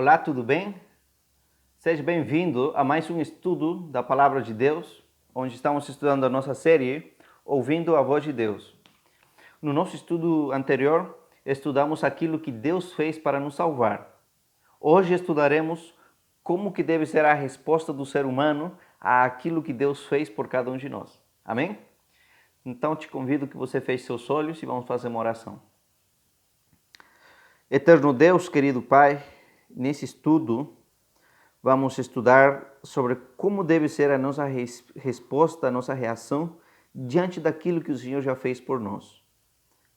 Olá, tudo bem? Seja bem-vindo a mais um estudo da Palavra de Deus, onde estamos estudando a nossa série Ouvindo a Voz de Deus. No nosso estudo anterior, estudamos aquilo que Deus fez para nos salvar. Hoje estudaremos como que deve ser a resposta do ser humano àquilo que Deus fez por cada um de nós. Amém? Então te convido que você feche seus olhos e vamos fazer uma oração. Eterno Deus, querido Pai, nesse estudo vamos estudar sobre como deve ser a nossa resposta, a nossa reação diante daquilo que o Senhor já fez por nós.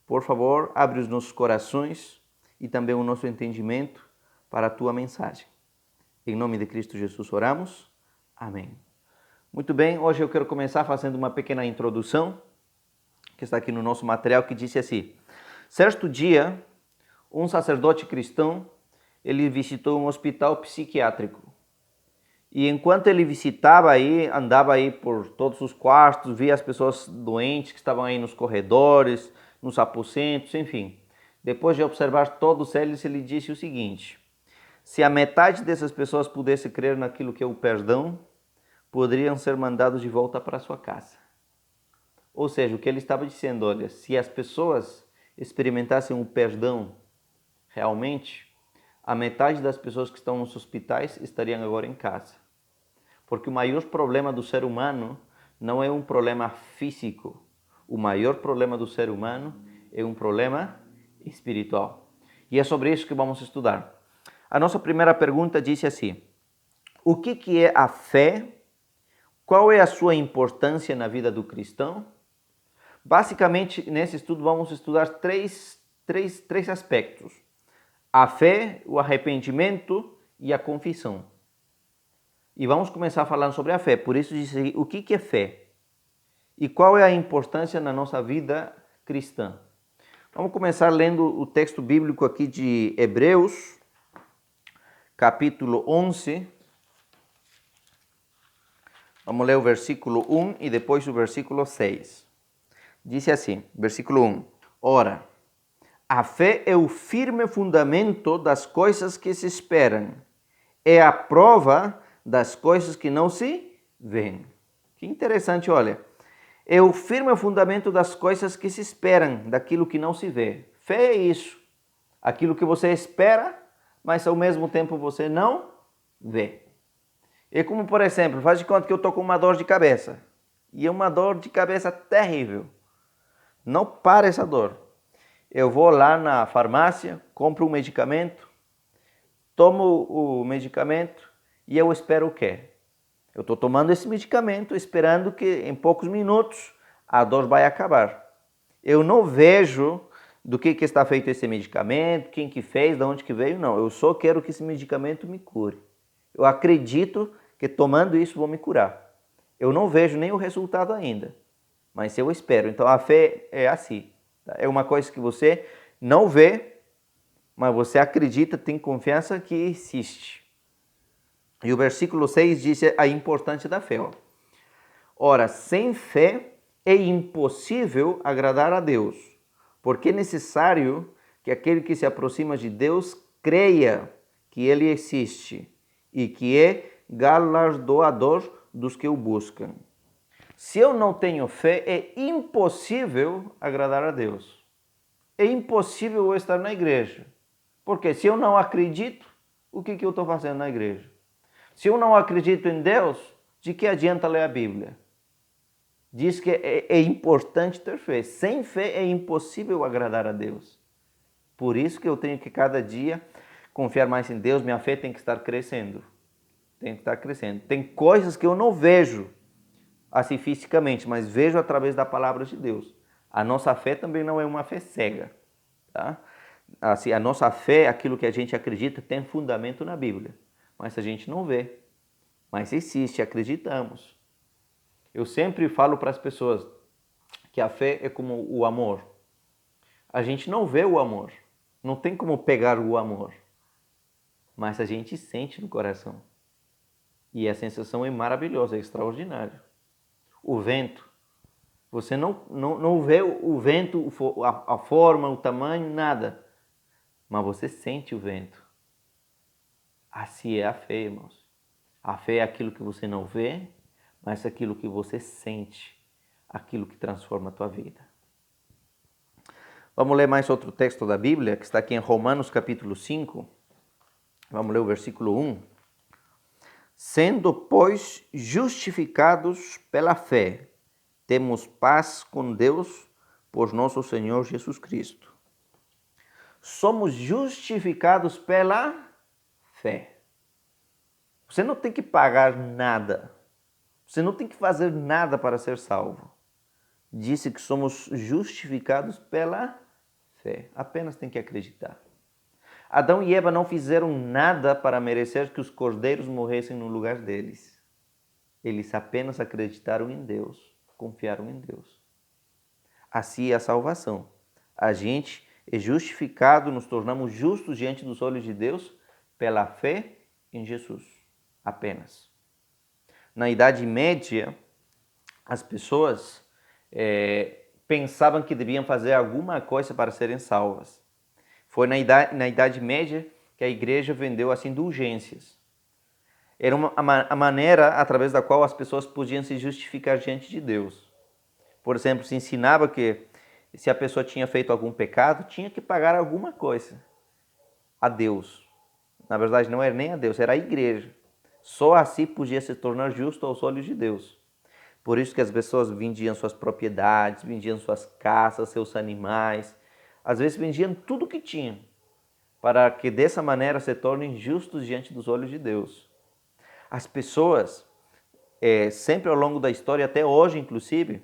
Por favor, abre os nossos corações e também o nosso entendimento para a Tua mensagem. Em nome de Cristo Jesus oramos. Amém. Muito bem, hoje eu quero começar fazendo uma pequena introdução, que está aqui no nosso material, que disse assim: certo dia, um sacerdote cristão, ele visitou um hospital psiquiátrico. E enquanto ele visitava aí, andava aí por todos os quartos, via as pessoas doentes que estavam aí nos corredores, nos aposentos, enfim. Depois de observar todos eles, ele disse o seguinte: se a metade dessas pessoas pudesse crer naquilo que é o perdão, poderiam ser mandados de volta para sua casa. Ou seja, o que ele estava dizendo, olha, se as pessoas experimentassem o perdão realmente, a metade das pessoas que estão nos hospitais estariam agora em casa. Porque o maior problema do ser humano não é um problema físico. O maior problema do ser humano é um problema espiritual. E é sobre isso que vamos estudar. A nossa primeira pergunta diz assim: o que é a fé? Qual é a sua importância na vida do cristão? Basicamente, nesse estudo vamos estudar três aspectos: a fé, o arrependimento e a confissão. E vamos começar falando sobre a fé. Por isso diz aí, o que é fé? E qual é a importância na nossa vida cristã? Vamos começar lendo o texto bíblico aqui de Hebreus, capítulo 11. Vamos ler o versículo 1 e depois o versículo 6. Diz assim, versículo 1. Ora, a fé é o firme fundamento das coisas que se esperam. É a prova das coisas que não se veem. Que interessante, olha. É o firme fundamento das coisas que se esperam, daquilo que não se vê. Fé é isso. Aquilo que você espera, mas ao mesmo tempo você não vê. É como, por exemplo, faz de conta que eu estou com uma dor de cabeça. E é uma dor de cabeça terrível. Não para essa dor. Eu vou lá na farmácia, compro um medicamento, tomo o medicamento e eu espero o quê? Eu estou tomando esse medicamento esperando que em poucos minutos a dor vai acabar. Eu não vejo do que está feito esse medicamento, quem que fez, de onde que veio, não. Eu só quero que esse medicamento me cure. Eu acredito que tomando isso vou me curar. Eu não vejo nem o resultado ainda, mas eu espero. Então a fé é assim. É uma coisa que você não vê, mas você acredita, tem confiança que existe. E o versículo 6 diz a importância da fé. Ora, sem fé é impossível agradar a Deus, porque é necessário que aquele que se aproxima de Deus creia que Ele existe e que é galardoador dos que o buscam. Se eu não tenho fé, é impossível agradar a Deus. É impossível eu estar na igreja. Porque se eu não acredito, o que eu estou fazendo na igreja? Se eu não acredito em Deus, de que adianta ler a Bíblia? Diz que é importante ter fé. Sem fé é impossível agradar a Deus. Por isso que eu tenho que cada dia confiar mais em Deus, minha fé tem que estar crescendo. Tem que estar crescendo. Tem coisas que eu não vejo assim fisicamente, mas vejo através da palavra de Deus. A nossa fé também não é uma fé cega, tá? Assim, a nossa fé, aquilo que a gente acredita, tem fundamento na Bíblia, mas a gente não vê. Mas existe, acreditamos. Eu sempre falo para as pessoas que a fé é como o amor. A gente não vê o amor, não tem como pegar o amor, mas a gente sente no coração. E a sensação é maravilhosa, é extraordinária. O vento, você não vê o vento, a forma, o tamanho, nada. Mas você sente o vento. Assim é a fé, irmãos. A fé é aquilo que você não vê, mas aquilo que você sente, aquilo que transforma a tua vida. Vamos ler mais outro texto da Bíblia, que está aqui em Romanos capítulo 5. Vamos ler o versículo 1. Sendo, pois, justificados pela fé, temos paz com Deus por nosso Senhor Jesus Cristo. Somos justificados pela fé. Você não tem que pagar nada. Você não tem que fazer nada para ser salvo. Disse que somos justificados pela fé. Apenas tem que acreditar. Adão e Eva não fizeram nada para merecer que os cordeiros morressem no lugar deles. Eles apenas acreditaram em Deus, confiaram em Deus. Assim é a salvação. A gente é justificado, nos tornamos justos diante dos olhos de Deus pela fé em Jesus. Apenas. Na Idade Média, as pessoas pensavam que deviam fazer alguma coisa para serem salvas. Foi na Idade Média que a igreja vendeu as indulgências. Era a maneira através da qual as pessoas podiam se justificar diante de Deus. Por exemplo, se ensinava que se a pessoa tinha feito algum pecado, tinha que pagar alguma coisa a Deus. Na verdade, não era nem a Deus, era a igreja. Só assim podia se tornar justo aos olhos de Deus. Por isso que as pessoas vendiam suas propriedades, vendiam suas casas, seus animais. Às vezes vendiam tudo que tinham, para que dessa maneira se tornem justos diante dos olhos de Deus. As pessoas, sempre ao longo da história, até hoje inclusive,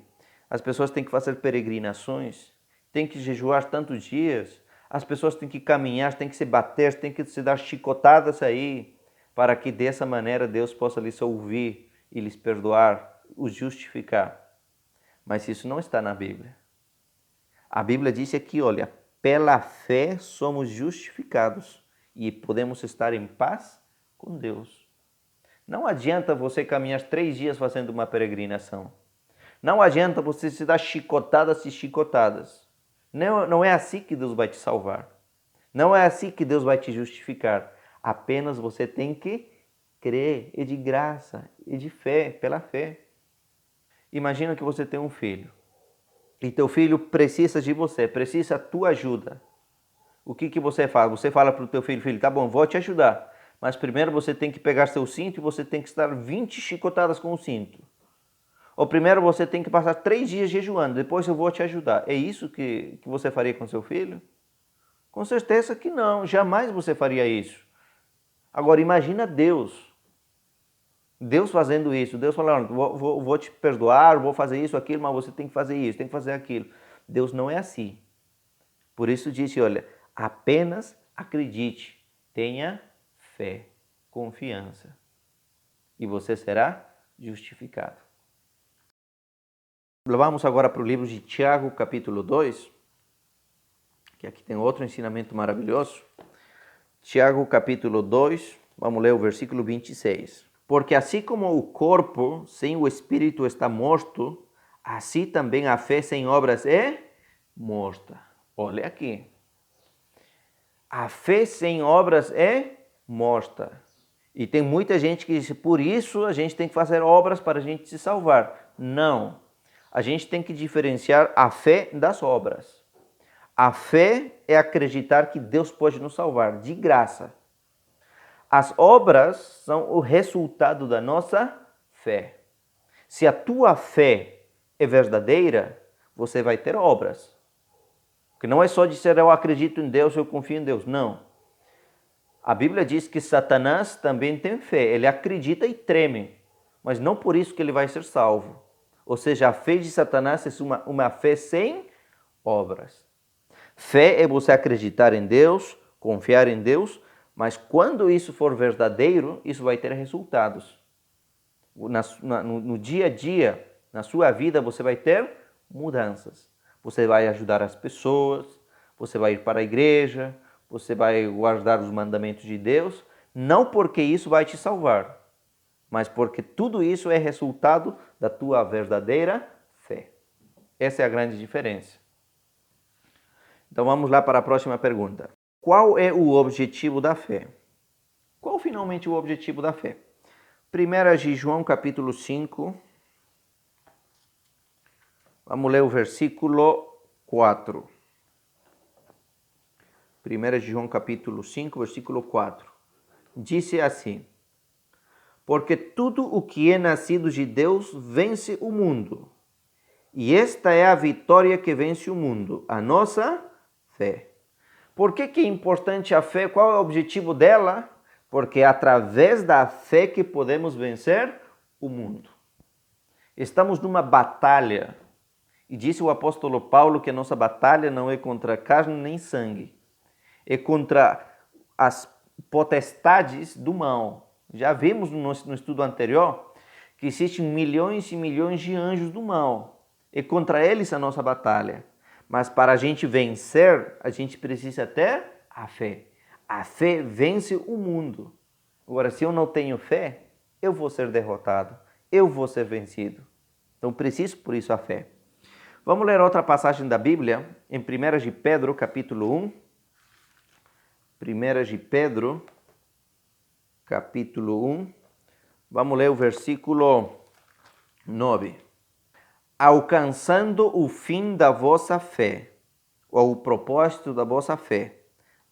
as pessoas têm que fazer peregrinações, têm que jejuar tantos dias, as pessoas têm que caminhar, têm que se bater, têm que se dar chicotadas aí, para que dessa maneira Deus possa lhes ouvir e lhes perdoar, os justificar. Mas isso não está na Bíblia. A Bíblia diz aqui, olha, pela fé somos justificados e podemos estar em paz com Deus. Não adianta você caminhar 3 dias fazendo uma peregrinação. Não adianta você se dar chicotadas e chicotadas. Não é assim que Deus vai te salvar. Não é assim que Deus vai te justificar. Apenas você tem que crer, e de graça, e de fé, pela fé. Imagina que você tem um filho. E teu filho precisa de você, precisa da tua ajuda. O que você faz? Você fala para o teu filho, filho, tá bom, vou te ajudar. Mas primeiro você tem que pegar seu cinto e você tem que estar 20 chicotadas com o cinto. Ou primeiro você tem que passar 3 dias jejuando, depois eu vou te ajudar. É isso que você faria com seu filho? Com certeza que não, jamais você faria isso. Agora imagina Deus. Deus fazendo isso, Deus falando, vou te perdoar, vou fazer isso, aquilo, mas você tem que fazer isso, tem que fazer aquilo. Deus não é assim. Por isso disse, olha, apenas acredite, tenha fé, confiança, e você será justificado. Vamos agora para o livro de Tiago, capítulo 2, que aqui tem outro ensinamento maravilhoso. Tiago, capítulo 2, vamos ler o versículo 26. Porque assim como o corpo sem o espírito está morto, assim também a fé sem obras é morta. Olha aqui. A fé sem obras é morta. E tem muita gente que diz, por isso a gente tem que fazer obras para a gente se salvar. Não. A gente tem que diferenciar a fé das obras. A fé é acreditar que Deus pode nos salvar, de graça. As obras são o resultado da nossa fé. Se a tua fé é verdadeira, você vai ter obras. Porque não é só dizer eu acredito em Deus, eu confio em Deus. Não. A Bíblia diz que Satanás também tem fé. Ele acredita e treme. Mas não por isso que ele vai ser salvo. Ou seja, a fé de Satanás é uma fé sem obras. Fé é você acreditar em Deus, confiar em Deus, mas quando isso for verdadeiro, isso vai ter resultados. No dia a dia, na sua vida, você vai ter mudanças. Você vai ajudar as pessoas, você vai ir para a igreja, você vai guardar os mandamentos de Deus, não porque isso vai te salvar, mas porque tudo isso é resultado da tua verdadeira fé. Essa é a grande diferença. Então vamos lá para a próxima pergunta. Qual é o objetivo da fé? Qual finalmente o objetivo da fé. 1 de João capítulo 5, vamos ler o versículo 4. 1 de João capítulo 5, versículo 4. Disse assim: porque tudo o que é nascido de Deus vence o mundo. E esta é a vitória que vence o mundo, a nossa fé. Por que é importante a fé? Qual é o objetivo dela? Porque é através da fé que podemos vencer o mundo. Estamos numa batalha. E disse o apóstolo Paulo que a nossa batalha não é contra carne nem sangue. É contra as potestades do mal. Já vimos no estudo anterior que existem milhões e milhões de anjos do mal. É contra eles a nossa batalha. Mas para a gente vencer, a gente precisa ter a fé. A fé vence o mundo. Agora, se eu não tenho fé, eu vou ser derrotado. Eu vou ser vencido. Então, preciso por isso a fé. Vamos ler outra passagem da Bíblia, em 1 de Pedro, capítulo 1. 1 de Pedro, capítulo 1. Vamos ler o versículo 9. Alcançando o fim da vossa fé, ou o propósito da vossa fé,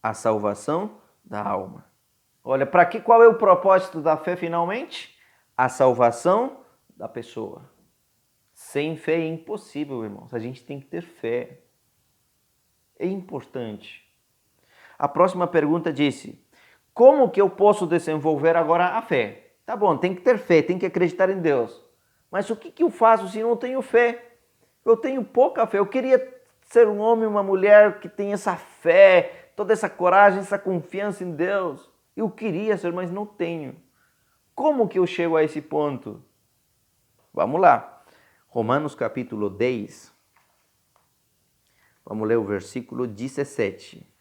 a salvação da alma. Olha, para que qual é o propósito da fé finalmente? A salvação da pessoa. Sem fé é impossível, irmãos. A gente tem que ter fé. É importante. A próxima pergunta disse: como que eu posso desenvolver agora a fé? Tá bom, tem que ter fé, tem que acreditar em Deus. Mas o que eu faço se eu não tenho fé? Eu tenho pouca fé. Eu queria ser um homem, uma mulher que tem essa fé, toda essa coragem, essa confiança em Deus. Eu queria ser, mas não tenho. Como que eu chego a esse ponto? Vamos lá. Romanos capítulo 10. Vamos ler o versículo 17.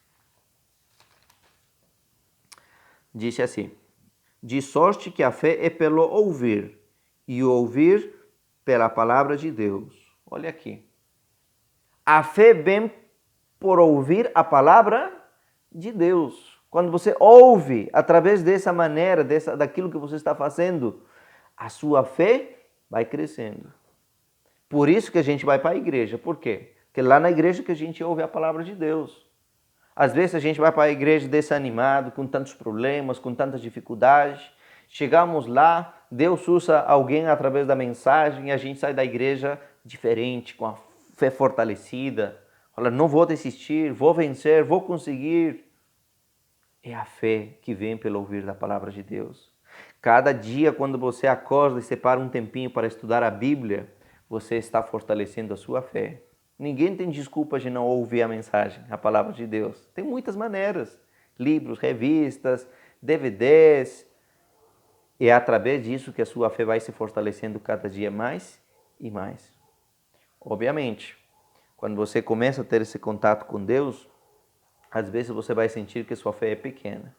Diz assim: de sorte que a fé é pelo ouvir, e o ouvir pela palavra de Deus. Olha aqui. A fé vem por ouvir a palavra de Deus. Quando você ouve através dessa maneira, daquilo que você está fazendo, a sua fé vai crescendo. Por isso que a gente vai para a igreja. Por quê? Porque lá na igreja que a gente ouve a palavra de Deus. Às vezes a gente vai para a igreja desanimado, com tantos problemas, com tantas dificuldades. Chegamos lá, Deus usa alguém através da mensagem e a gente sai da igreja diferente, com a fé fortalecida. Fala, não vou desistir, vou vencer, vou conseguir. É a fé que vem pelo ouvir da palavra de Deus. Cada dia, quando você acorda e separa um tempinho para estudar a Bíblia, você está fortalecendo a sua fé. Ninguém tem desculpa de não ouvir a mensagem, a palavra de Deus. Tem muitas maneiras. Livros, revistas, DVDs. É através disso que a sua fé vai se fortalecendo cada dia mais e mais. Obviamente, quando você começa a ter esse contato com Deus, às vezes você vai sentir que sua fé é pequena.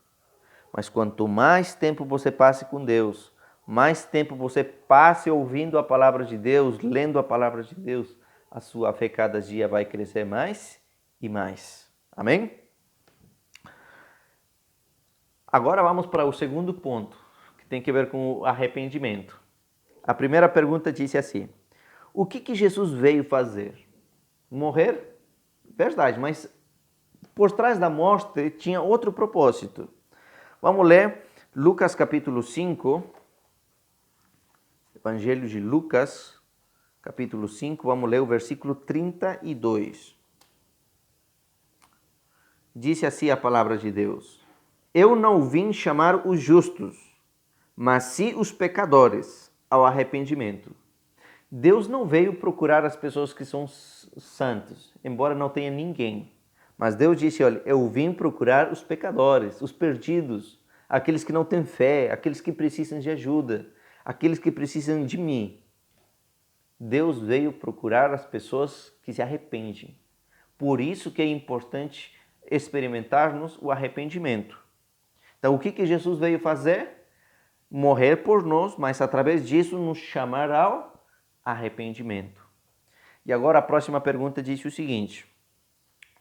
Mas quanto mais tempo você passe com Deus, mais tempo você passe ouvindo a palavra de Deus, lendo a palavra de Deus, a sua fé cada dia vai crescer mais e mais. Amém? Agora vamos para o segundo ponto, que tem a ver com o arrependimento. A primeira pergunta disse assim: o que Jesus veio fazer? Morrer? Verdade, mas por trás da morte tinha outro propósito. Vamos ler Lucas capítulo 5, Evangelho de Lucas, capítulo 5, vamos ler o versículo 32. Disse assim a palavra de Deus: eu não vim chamar os justos, mas sim os pecadores ao arrependimento. Deus não veio procurar as pessoas que são santos, embora não tenha ninguém. Mas Deus disse, olha, eu vim procurar os pecadores, os perdidos, aqueles que não têm fé, aqueles que precisam de ajuda, aqueles que precisam de mim. Deus veio procurar as pessoas que se arrependem. Por isso que é importante experimentarmos o arrependimento. Então, o que Jesus veio fazer? Morrer por nós, mas através disso nos chamar ao arrependimento. E agora a próxima pergunta diz o seguinte: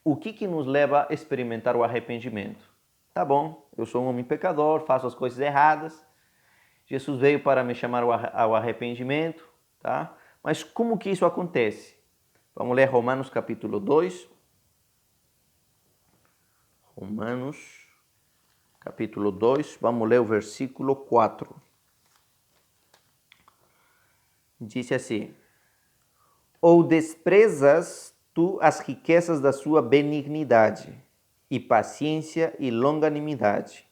o que nos leva a experimentar o arrependimento? Tá bom, eu sou um homem pecador, faço as coisas erradas. Jesus veio para me chamar ao arrependimento, tá? Mas como que isso acontece? Vamos ler Romanos capítulo 2. Romanos capítulo 2, vamos ler o versículo 4. Diz assim: Ou desprezas tu as riquezas da sua benignidade, e paciência e longanimidade,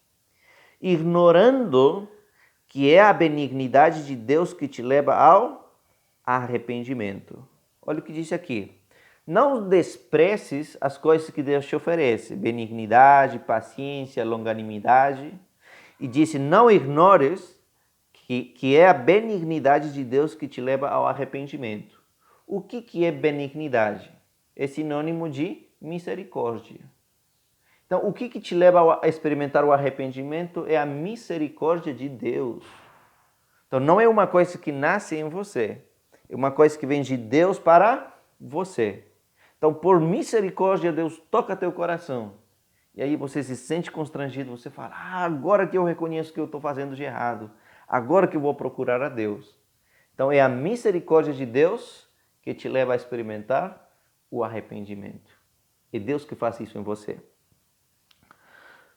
ignorando que é a benignidade de Deus que te leva ao arrependimento. Olha o que diz aqui. Não despreces as coisas que Deus te oferece, benignidade, paciência, longanimidade. E disse, não ignores que é a benignidade de Deus que te leva ao arrependimento. O que é benignidade? É sinônimo de misericórdia. Então, o que te leva a experimentar o arrependimento é a misericórdia de Deus. Então, não é uma coisa que nasce em você, é uma coisa que vem de Deus para você. Então, por misericórdia, Deus toca teu coração. E aí você se sente constrangido, você fala, agora que eu reconheço que eu estou fazendo de errado, agora que eu vou procurar a Deus. Então, é a misericórdia de Deus que te leva a experimentar o arrependimento. É Deus que faz isso em você.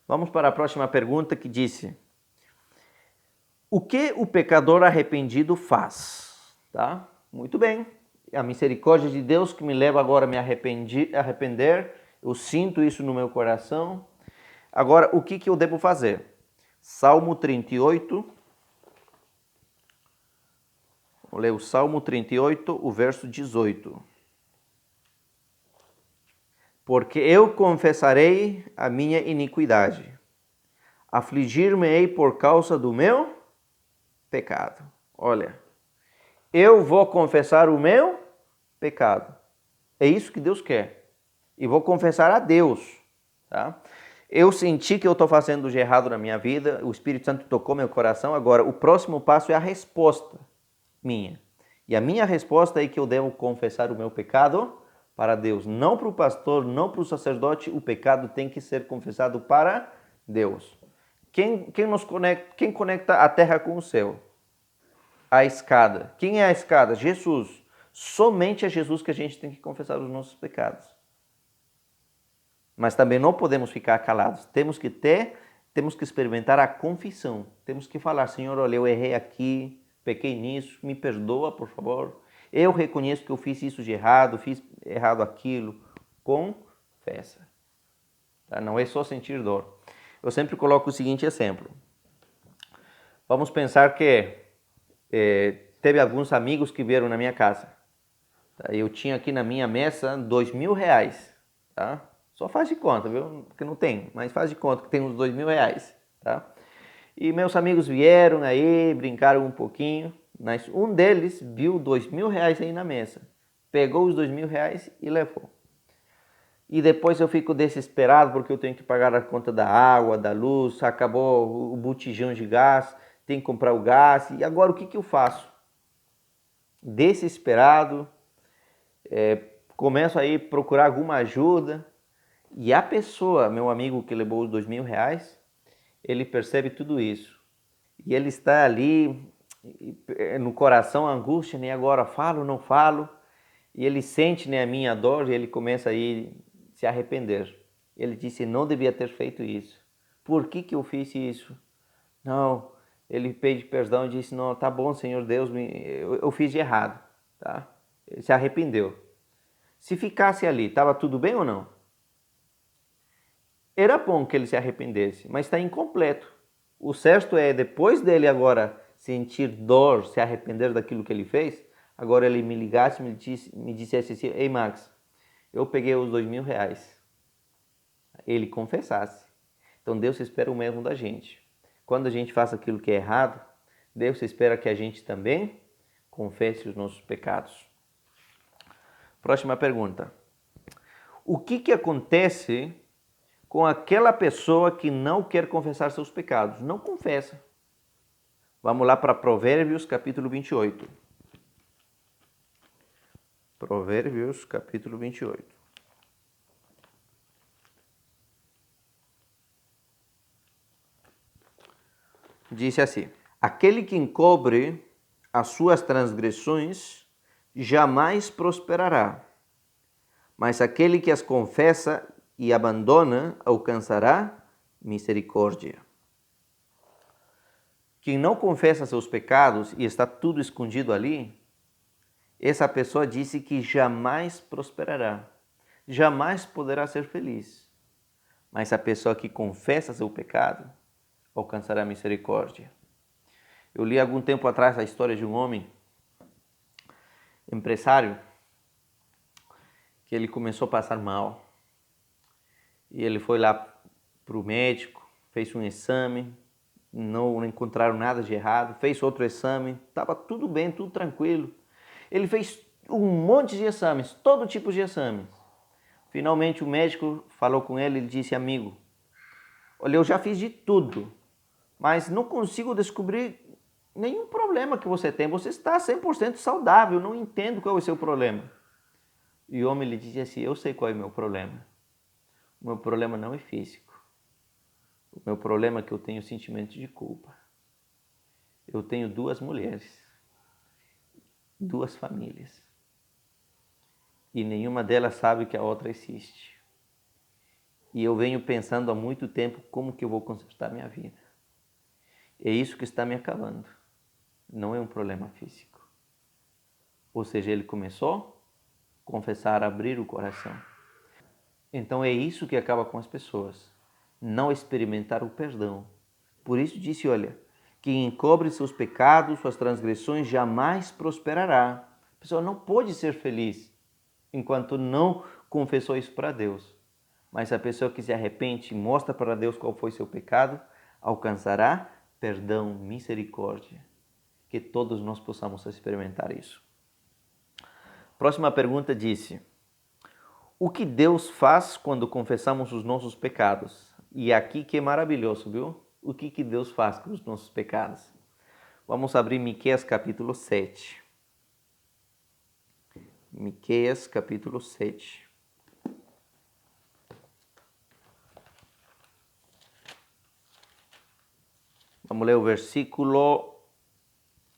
Vamos para a próxima pergunta que disse: o que o pecador arrependido faz? Tá? Muito bem. A misericórdia de Deus que me leva agora a me arrepender. Eu sinto isso no meu coração. Agora, o que eu devo fazer? Salmo 38. Vou ler o Salmo 38, o verso 18. Porque eu confessarei a minha iniquidade, afligir-me-ei por causa do meu pecado. Olha, eu vou confessar o meu pecado. É isso que Deus quer. E vou confessar a Deus. Tá? Eu senti que eu estou fazendo de errado na minha vida, o Espírito Santo tocou meu coração, agora o próximo passo é a resposta minha. E a minha resposta é que eu devo confessar o meu pecado para Deus, não para o pastor, não para o sacerdote, o pecado tem que ser confessado para Deus. Quem conecta a terra com o céu? A escada. Quem é a escada? Jesus. Somente a Jesus que a gente tem que confessar os nossos pecados. Mas também não podemos ficar calados. Temos que experimentar a confissão. Temos que falar, Senhor, olha, eu errei aqui, pequei nisso, me perdoa, por favor. Eu reconheço que eu fiz isso de errado, fiz errado aquilo. Confessa. Tá? Não é só sentir dor. Eu sempre coloco o seguinte exemplo. Vamos pensar que teve alguns amigos que vieram na minha casa. Tá? Eu tinha aqui na minha mesa R$2.000. Tá? Só faz de conta, viu? Porque não tem, mas faz de conta que tem uns R$2.000. Tá? E meus amigos vieram aí, brincaram um pouquinho. Mas um deles viu R$2.000 aí na mesa. Pegou os R$2.000 e levou. E depois eu fico desesperado porque eu tenho que pagar a conta da água, da luz, acabou o botijão de gás, tenho que comprar o gás. E agora o que eu faço? Desesperado, começo aí a procurar alguma ajuda. E a pessoa, meu amigo que levou os R$2.000, ele percebe tudo isso. E ele está ali no coração a angústia, né? Agora falo, não falo. E ele sente, né, a minha dor e ele começa aí se arrepender. Ele disse, não devia ter feito isso. Por que eu fiz isso? Não, ele pede perdão e disse, não, tá bom, Senhor Deus, eu fiz de errado. Tá? Ele se arrependeu. Se ficasse ali, estava tudo bem ou não? Era bom que ele se arrependesse, mas está incompleto. O certo é, depois dele agora sentir dor, se arrepender daquilo que ele fez, agora ele me ligasse e me dissesse assim, ei Max, eu peguei os R$2.000. Ele confessasse. Então Deus espera o mesmo da gente. Quando a gente faz aquilo que é errado, Deus espera que a gente também confesse os nossos pecados. Próxima pergunta. O que acontece com aquela pessoa que não quer confessar seus pecados? Não confessa. Vamos lá para Provérbios capítulo 28. Provérbios capítulo 28. Disse assim: aquele que encobre as suas transgressões jamais prosperará, mas aquele que as confessa e abandona alcançará misericórdia. Quem não confessa seus pecados e está tudo escondido ali, essa pessoa disse que jamais prosperará, jamais poderá ser feliz. Mas a pessoa que confessa seu pecado alcançará misericórdia. Eu li algum tempo atrás a história de um homem, empresário, que ele começou a passar mal. E ele foi lá para o médico, fez um exame, não encontraram nada de errado, fez outro exame, estava tudo bem, tudo tranquilo. Ele fez um monte de exames, todo tipo de exames. Finalmente o médico falou com ele e disse: amigo, olha, eu já fiz de tudo, mas não consigo descobrir nenhum problema que você tem. Você está 100% saudável, não entendo qual é o seu problema. E o homem lhe disse assim: eu sei qual é o meu problema. O meu problema não é físico. O meu problema é que eu tenho sentimento de culpa. Eu tenho 2 mulheres, 2 famílias. E nenhuma delas sabe que a outra existe. E eu venho pensando há muito tempo como que eu vou consertar minha vida. É isso que está me acabando. Não é um problema físico. Ou seja, ele começou a confessar, a abrir o coração. Então é isso que acaba com as pessoas. Não experimentar o perdão. Por isso disse, olha, quem encobre seus pecados, suas transgressões, jamais prosperará. A pessoa não pode ser feliz enquanto não confessou isso para Deus. Mas se a pessoa que se arrepende e mostra para Deus qual foi seu pecado, alcançará perdão, misericórdia. Que todos nós possamos experimentar isso. Próxima pergunta disse: o que Deus faz quando confessamos os nossos pecados? E aqui que é maravilhoso, viu? O que Deus faz com os nossos pecados? Vamos abrir Miqueias capítulo 7. Miqueias capítulo 7. Vamos ler o versículo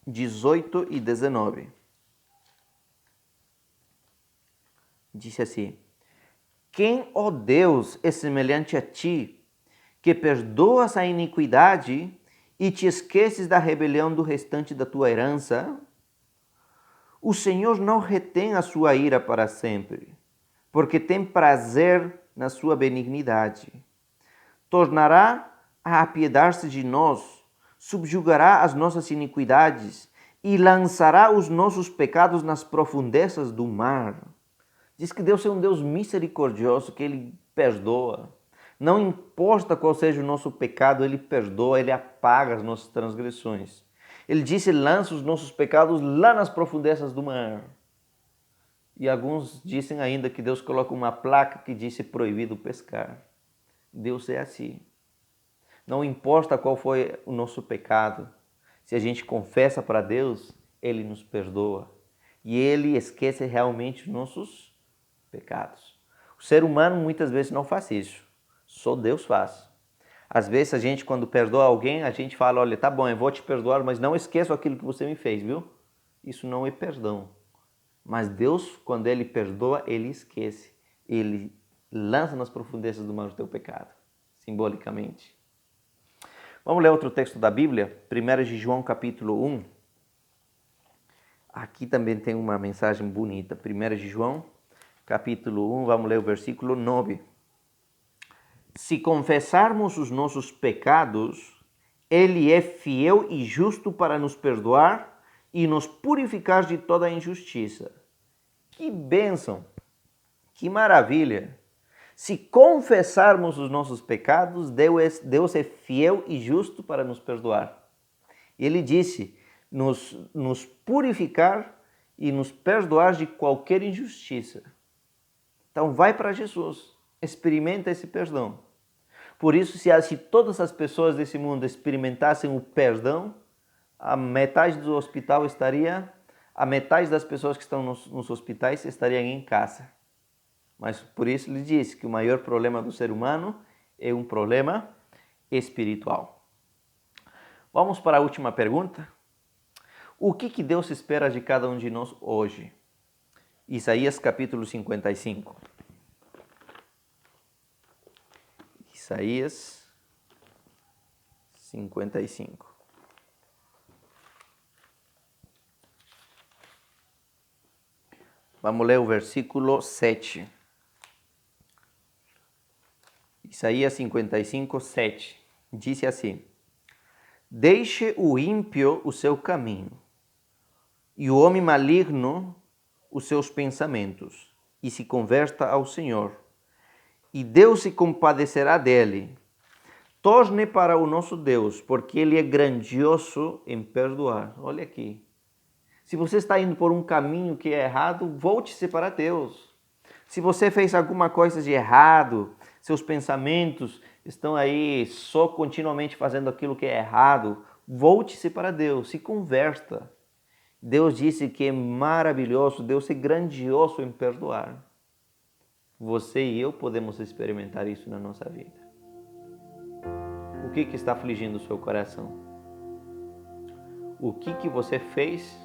18 e 19. Diz assim: quem, ó Deus, é semelhante a ti, que perdoas a iniquidade e te esqueces da rebelião do restante da tua herança? O Senhor não retém a sua ira para sempre, porque tem prazer na sua benignidade. Tornará a apiedar-se de nós, subjugará as nossas iniquidades e lançará os nossos pecados nas profundezas do mar. Diz que Deus é um Deus misericordioso, que Ele perdoa. Não importa qual seja o nosso pecado, Ele perdoa, Ele apaga as nossas transgressões. Ele disse: lança os nossos pecados lá nas profundezas do mar. E alguns dizem ainda que Deus coloca uma placa que diz proibido pescar. Deus é assim. Não importa qual foi o nosso pecado, se a gente confessa para Deus, Ele nos perdoa. E Ele esquece realmente os nossos pecados. O ser humano muitas vezes não faz isso. Só Deus faz. Às vezes a gente, quando perdoa alguém, a gente fala: olha, tá bom, eu vou te perdoar, mas não esqueça aquilo que você me fez, viu? Isso não é perdão. Mas Deus, quando Ele perdoa, Ele esquece. Ele lança nas profundezas do mar o teu pecado, simbolicamente. Vamos ler outro texto da Bíblia, 1 de João capítulo 1. Aqui também tem uma mensagem bonita. 1 de João capítulo 1, vamos ler o versículo 9. Se confessarmos os nossos pecados, Ele é fiel e justo para nos perdoar e nos purificar de toda a injustiça. Que bênção! Que maravilha! Se confessarmos os nossos pecados, Deus é fiel e justo para nos perdoar. Ele disse: nos purificar e nos perdoar de qualquer injustiça. Então vai para Jesus, experimenta esse perdão. Por isso, se todas as pessoas desse mundo experimentassem o perdão, a metade do hospital a metade das pessoas que estão nos hospitais estariam em casa. Mas por isso ele disse que o maior problema do ser humano é um problema espiritual. Vamos para a última pergunta. O que Deus espera de cada um de nós hoje? Isaías capítulo 55. Isaías 55. Vamos ler o versículo 7. Isaías 55, 7. Diz assim: Deixe o ímpio o seu caminho, e o homem maligno os seus pensamentos, e se converta ao Senhor, e Deus se compadecerá dele. Torne para o nosso Deus, porque Ele é grandioso em perdoar. Olha aqui. Se você está indo por um caminho que é errado, volte-se para Deus. Se você fez alguma coisa de errado, seus pensamentos estão aí só continuamente fazendo aquilo que é errado, volte-se para Deus, se converta. Deus disse que é maravilhoso, Deus é grandioso em perdoar. Você e eu podemos experimentar isso na nossa vida. O que está afligindo o seu coração? O que você fez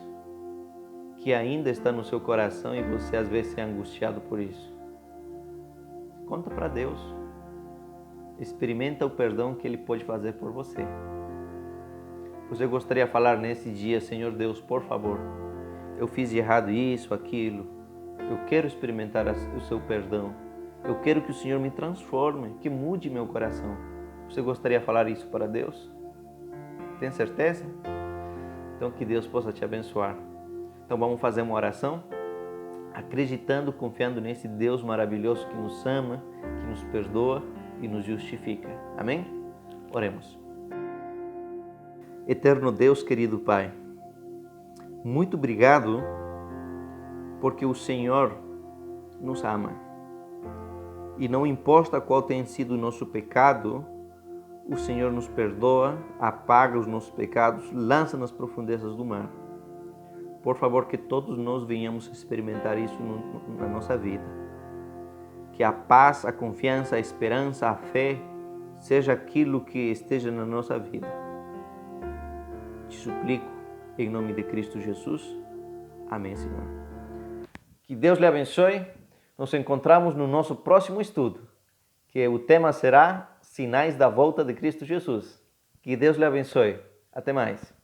que ainda está no seu coração e você às vezes é angustiado por isso? Conta para Deus. Experimenta o perdão que Ele pode fazer por você. Você gostaria de falar nesse dia: Senhor Deus, por favor, eu fiz de errado isso, aquilo. Eu quero experimentar o seu perdão. Eu quero que o Senhor me transforme, que mude meu coração. Você gostaria de falar isso para Deus? Tem certeza? Então que Deus possa te abençoar. Então vamos fazer uma oração, acreditando, confiando nesse Deus maravilhoso que nos ama, que nos perdoa e nos justifica. Amém? Oremos. Eterno Deus, querido Pai, muito obrigado porque o Senhor nos ama. E não importa qual tenha sido o nosso pecado, o Senhor nos perdoa, apaga os nossos pecados, lança nas profundezas do mar. Por favor, que todos nós venhamos experimentar isso na nossa vida. Que a paz, a confiança, a esperança, a fé, seja aquilo que esteja na nossa vida. Te suplico, em nome de Cristo Jesus. Amém, Senhor. Que Deus lhe abençoe. Nos encontramos no nosso próximo estudo, que o tema será Sinais da volta de Cristo Jesus. Que Deus lhe abençoe. Até mais.